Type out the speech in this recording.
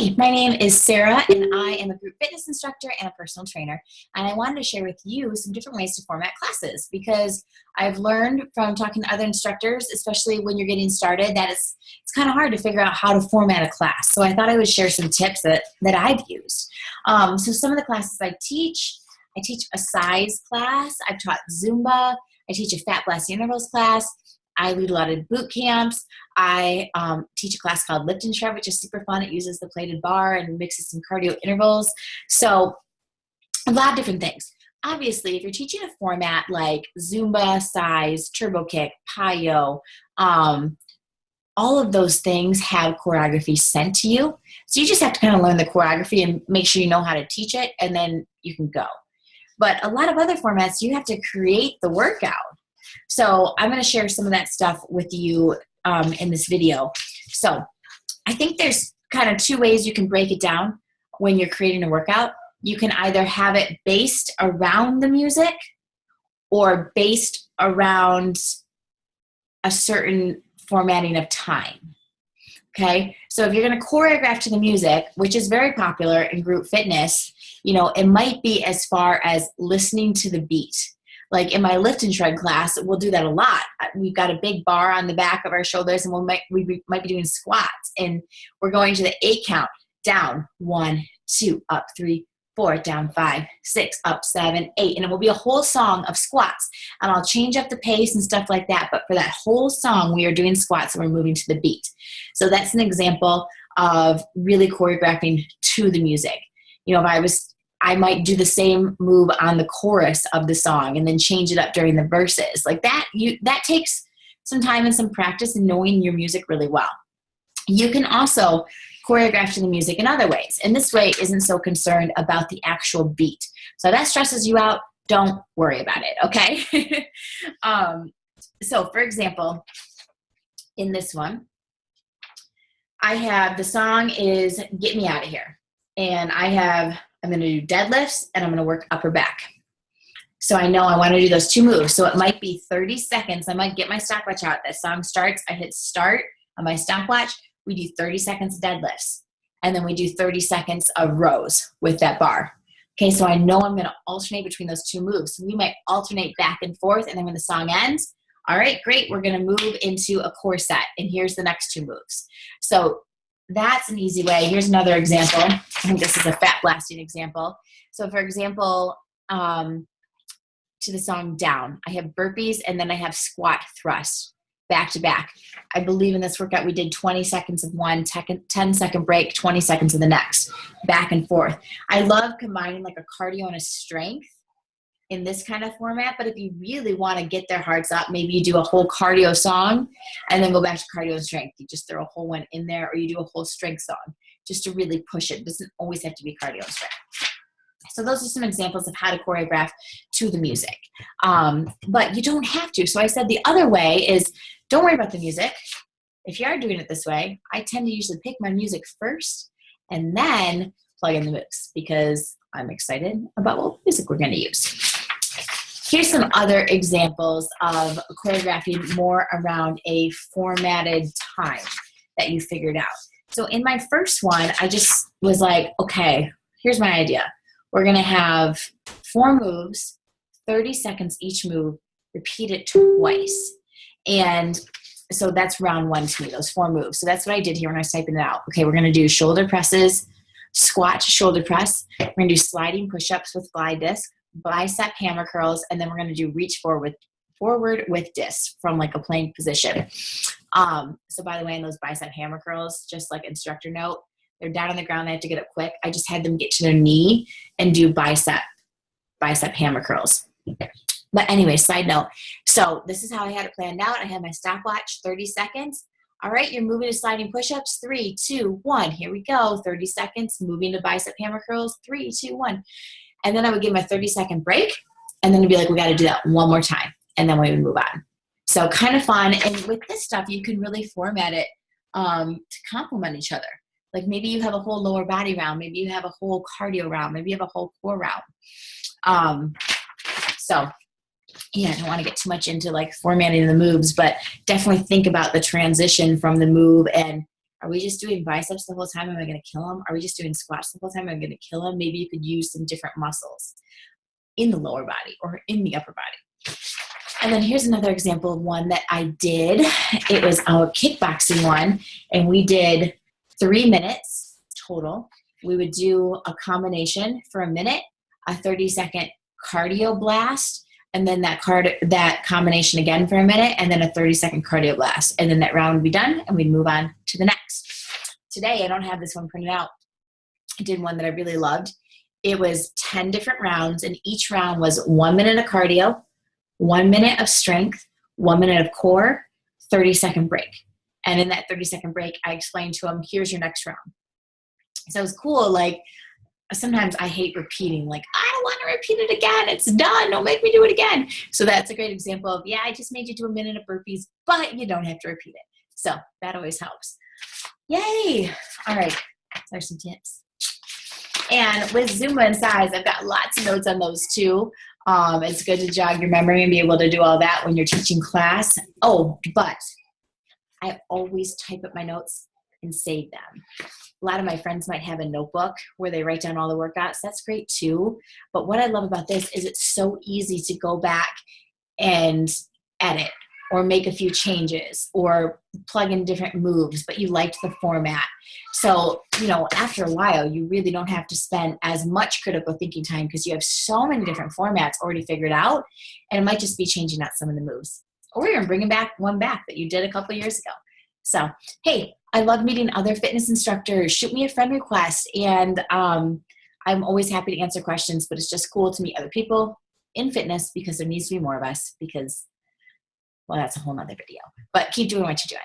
Hey, my name is Sarah, and I am a group fitness instructor and a personal trainer. And I wanted to share with you some different ways to format classes because I've learned from talking to other instructors, especially when you're getting started, that it's kind of hard to figure out how to format a class. So I thought I would share some tips that I've used. So some of the classes I teach a size class. I've taught Zumba. I teach a fat blast intervals class. I lead a lot of boot camps. I teach a class called Lift and Shred, which is super fun. It uses the plated bar and mixes some cardio intervals. So a lot of different things. Obviously, if you're teaching a format like Zumba, size, turbo kick, Payo, all of those things have choreography sent to you. So you just have to kind of learn the choreography and make sure you know how to teach it, and then you can go. But a lot of other formats, you have to create the workout. So I'm going to share some of that stuff with you in this video. So I think there's kind of two ways you can break it down when you're creating a workout. You can either have it based around the music or based around a certain formatting of time. Okay, so if you're going to choreograph to the music, which is very popular in group fitness, you know, it might be as far as listening to the beat. Like in my lift and shred class, we'll do that a lot. We've got a big bar on the back of our shoulders, and we might be doing squats, and we're going to the 8 count. Down, 1, 2, up 3, 4, down 5, 6, up 7, 8, and it will be a whole song of squats. And I'll change up the pace and stuff like that, but for that whole song, we are doing squats and we're moving to the beat. So that's an example of really choreographing to the music. You know, I might do the same move on the chorus of the song and then change it up during the verses. Like that, that takes some time and some practice and knowing your music really well. You can also choreograph to the music in other ways, and this way isn't so concerned about the actual beat. So if that stresses you out, don't worry about it, okay? So for example, in this one, I have the song is Get Me Out of Here, and I'm going to do deadlifts, and I'm going to work upper back. So I know I want to do those 2 moves. So it might be 30 seconds. I might get my stopwatch out. That song starts. I hit start on my stopwatch. We do 30 seconds of deadlifts. And then we do 30 seconds of rows with that bar. Okay, so I know I'm going to alternate between those 2 moves. So we might alternate back and forth. And then when the song ends, all right, great. We're going to move into a core set. And here's the next 2 moves. So that's an easy way. Here's another example. I think this is a fat blasting example. So for example, to the song Down, I have burpees and then I have squat thrust back to back. I believe in this workout we did 20 seconds of one, 10-second break, 20 seconds of the next, back and forth. I love combining like a cardio and a strength in this kind of format, but if you really want to get their hearts up, maybe you do a whole cardio song and then go back to cardio and strength. You just throw a whole one in there, or you do a whole strength song just to really push it. It doesn't always have to be cardio and strength. So those are some examples of how to choreograph to the music. But you don't have to. So I said the other way is don't worry about the music. If you are doing it this way, I tend to usually pick my music first and then plug in the moves because I'm excited about what music we're going to use. Here's some other examples of choreographing more around a formatted time that you figured out. So in my first one, I just was like, okay, here's my idea. We're going to have 4 moves, 30 seconds each move, repeat it twice. And so that's round 1 to me, those 4 moves. So that's what I did here when I was typing it out. Okay, we're going to do shoulder presses, squat to shoulder press. We're going to do sliding push-ups with glide disc, bicep hammer curls, and then we're going to do reach forward with disc from like a plank position. So by the way, in those bicep hammer curls, just like instructor note, they're down on the ground. They have to get up quick. I just had them get to their knee and do bicep hammer curls. But anyway, side note. So this is how I had it planned out. I had my stopwatch, 30 seconds. All right, you're moving to sliding push-ups. 3, 2, 1. Here we go. 30 seconds. Moving to bicep hammer curls. 3, 2, 1. And then I would give my 30-second break, and then it'd be like, we got to do that one more time, and then we would move on. So kind of fun. And with this stuff, you can really format it to complement each other. Like maybe you have a whole lower body round, maybe you have a whole cardio round, maybe you have a whole core round. So yeah, I don't want to get too much into like formatting the moves, but definitely think about the transition from the move and Are we just doing biceps the whole time? Am I going to kill them? Are we just doing squats the whole time? Am I going to kill them? Maybe you could use some different muscles in the lower body or in the upper body. And then here's another example of one that I did. It was a kickboxing one, and we did 3 minutes total. We would do a combination for a minute, a 30-second cardio blast, and then that combination again for a minute, and then a 30-second cardio blast. And then that round would be done, and we'd move on to the next. Today, I don't have this one printed out. I did one that I really loved. It was 10 different rounds, and each round was 1 minute of cardio, 1 minute of strength, 1 minute of core, 30-second break. And in that 30-second break, I explained to them, here's your next round. So it was cool. Like, sometimes I hate repeating. Like, I don't want to repeat it again. It's done. Don't make me do it again. So that's a great example of, yeah, I just made you do a minute of burpees, but you don't have to repeat it. So that always helps. Yay. All right. There's some tips. And with Zumba and size, I've got lots of notes on those too. It's good to jog your memory and be able to do all that when you're teaching class. Oh, but I always type up my notes and save them. A lot of my friends might have a notebook where they write down all the workouts. That's great too. But what I love about this is it's so easy to go back and edit or make a few changes or plug in different moves, but you liked the format. So, after a while, you really don't have to spend as much critical thinking time because you have so many different formats already figured out, and it might just be changing out some of the moves. Or you're bringing back one back that you did a couple years ago. So, hey, I love meeting other fitness instructors. Shoot me a friend request, and I'm always happy to answer questions, but it's just cool to meet other people in fitness because there needs to be more of us because, well, that's a whole nother video. But keep doing what you're doing.